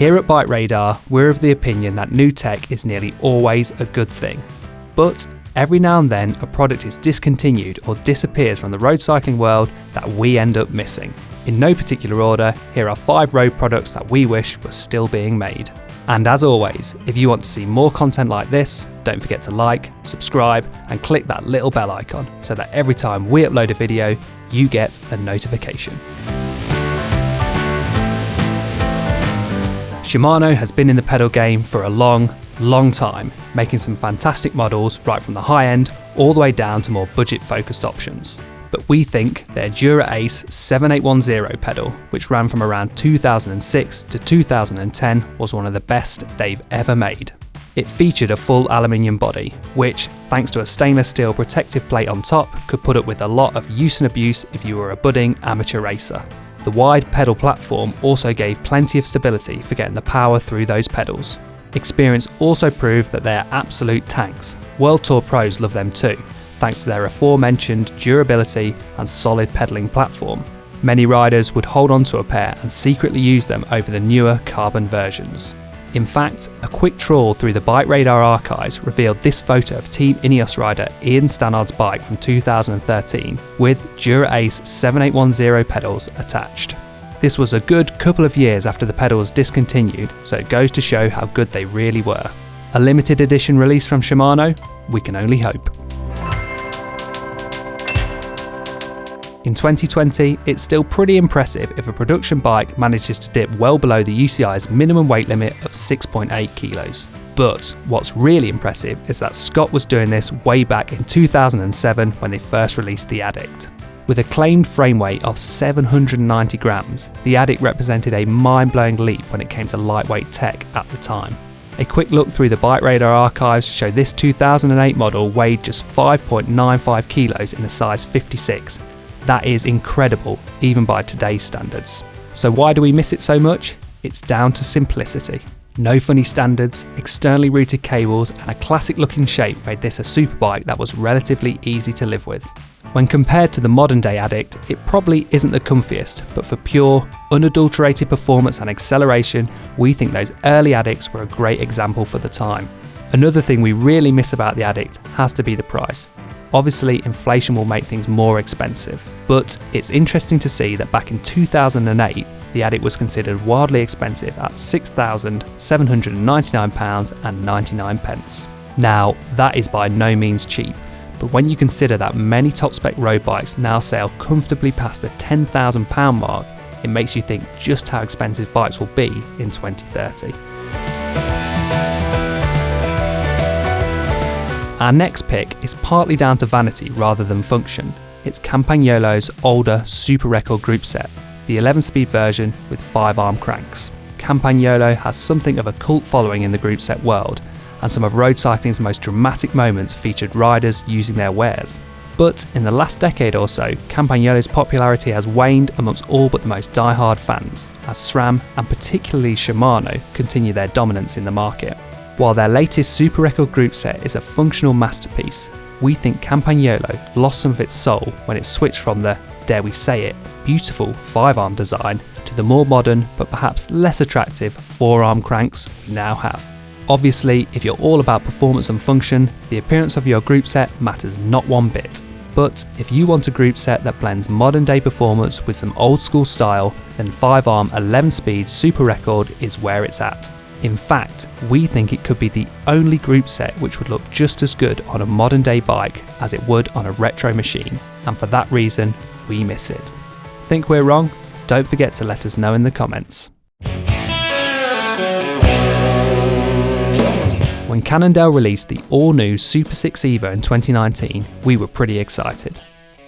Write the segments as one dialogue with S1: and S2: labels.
S1: Here at BikeRadar, we're of the opinion that new tech is nearly always a good thing. But every now and then, a product is discontinued or disappears from the road cycling world that we end up missing. In no particular order, here are 5 road products that we wish were still being made. And as always, if you want to see more content like this, don't forget to like, subscribe, and click that little bell icon so that every time we upload a video, you get a notification. Shimano has been in the pedal game for a long time, making some fantastic models right from the high end all the way down to more budget-focused options. But we think their DuraAce 7810 pedal, which ran from around 2006 to 2010, was one of the best they've ever made. It featured a full aluminium body, which, thanks to a stainless steel protective plate on top, could put up with a lot of use and abuse if you were a budding amateur racer. The wide pedal platform also gave plenty of stability for getting the power through those pedals. Experience also proved that they are absolute tanks. World Tour pros love them too, thanks to their aforementioned durability and solid pedalling platform. Many riders would hold on to a pair and secretly use them over the newer carbon versions. In fact, a quick trawl through the BikeRadar archives revealed this photo of Team Ineos rider Ian Stannard's bike from 2013 with DuraAce 7810 pedals attached. This was a good couple of years after the pedal was discontinued, so it goes to show how good they really were. A limited edition release from Shimano? We can only hope. In 2020, it's still pretty impressive if a production bike manages to dip well below the UCI's minimum weight limit of 6.8 kilos. But what's really impressive is that Scott was doing this way back in 2007 when they first released the Addict. With a claimed frame weight of 790 grams, the Addict represented a mind-blowing leap when it came to lightweight tech at the time. A quick look through the BikeRadar archives showed this 2008 model weighed just 5.95 kilos in a size 56. That is incredible, even by today's standards. So why do we miss it so much? It's down to simplicity. No funny standards, externally routed cables, and a classic looking shape made this a superbike that was relatively easy to live with. When compared to the modern day Addict, it probably isn't the comfiest, but for pure, unadulterated performance and acceleration, we think those early Addicts were a great example for the time. Another thing we really miss about the Addict has to be the price. Obviously, inflation will make things more expensive, but it's interesting to see that back in 2008, the Addict was considered wildly expensive at £6,799.99. Now, that is by no means cheap, but when you consider that many top-spec road bikes now sail comfortably past the £10,000 mark, it makes you think just how expensive bikes will be in 2030. Our next pick is partly down to vanity rather than function. It's Campagnolo's older Super Record group set, the 11-speed version with 5-arm cranks. Campagnolo has something of a cult following in the group set world, and some of road cycling's most dramatic moments featured riders using their wares. But in the last decade or so, Campagnolo's popularity has waned amongst all but the most die-hard fans, as SRAM and particularly Shimano continue their dominance in the market. While their latest Super Record group set is a functional masterpiece, we think Campagnolo lost some of its soul when it switched from the, dare we say it, beautiful 5-arm design to the more modern but perhaps less attractive 4-arm cranks we now have. Obviously, if you're all about performance and function, the appearance of your group set matters not one bit. But if you want a group set that blends modern day performance with some old school style, then 5-arm 11-speed Super Record is where it's at. In fact, we think it could be the only group set which would look just as good on a modern day bike as it would on a retro machine, and for that reason, we miss it. Think we're wrong? Don't forget to let us know in the comments. When Cannondale released the all-new Super 6 Evo in 2019, we were pretty excited.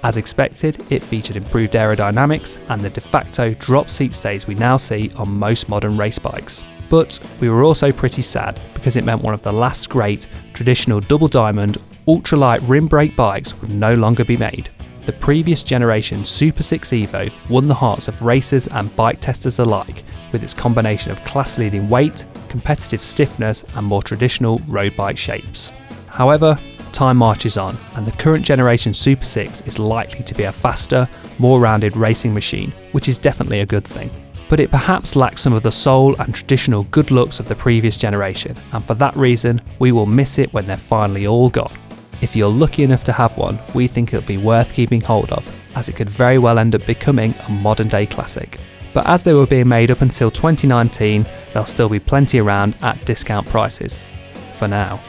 S1: As expected, it featured improved aerodynamics and the de facto drop seat stays we now see on most modern race bikes. But we were also pretty sad because it meant one of the last great traditional double diamond ultralight rim brake bikes would no longer be made. The previous generation Super 6 Evo won the hearts of racers and bike testers alike with its combination of class-leading weight, competitive stiffness and more traditional road bike shapes. However, time marches on and the current generation Super 6 is likely to be a faster, more rounded racing machine, which is definitely a good thing. but it perhaps lacks some of the soul and traditional good looks of the previous generation, and for that reason, we will miss it when they're finally all gone. If you're lucky enough to have one, we think it'll be worth keeping hold of, as it could very well end up becoming a modern day classic. But as they were being made up until 2019, there'll still be plenty around at discount prices. For now.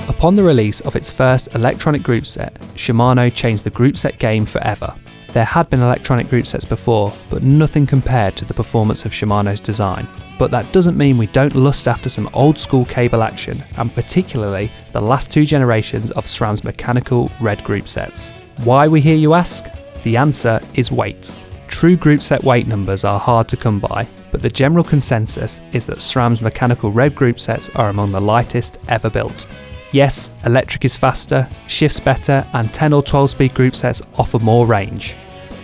S1: Upon the release of its first electronic group set, Shimano changed the group set game forever. There had been electronic group sets before, but nothing compared to the performance of Shimano's design. But that doesn't mean we don't lust after some old school cable action, and particularly the last 2 generations of SRAM's mechanical red group sets. Why, we hear you ask? The answer is weight. True group set weight numbers are hard to come by, but the general consensus is that SRAM's mechanical red group sets are among the lightest ever built. Yes, electric is faster, shifts better, and 10 or 12 speed group sets offer more range.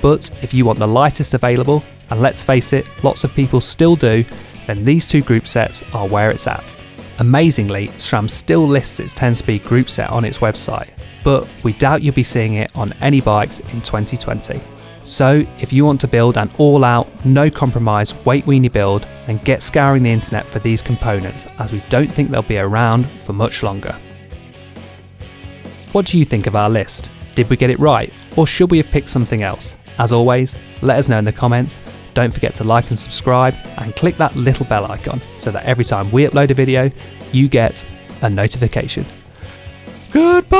S1: But if you want the lightest available, and let's face it, lots of people still do, then these 2 group sets are where it's at. Amazingly, SRAM still lists its 10 speed group set on its website, but we doubt you'll be seeing it on any bikes in 2020. So if you want to build an all-out, no compromise weight weenie build, then get scouring the internet for these components, as we don't think they'll be around for much longer. What do you think of our list? Did we get it right, or should we have picked something else? As always, let us know in the comments. Don't forget to like and subscribe, and click that little bell icon so that every time we upload a video, you get a notification. Goodbye!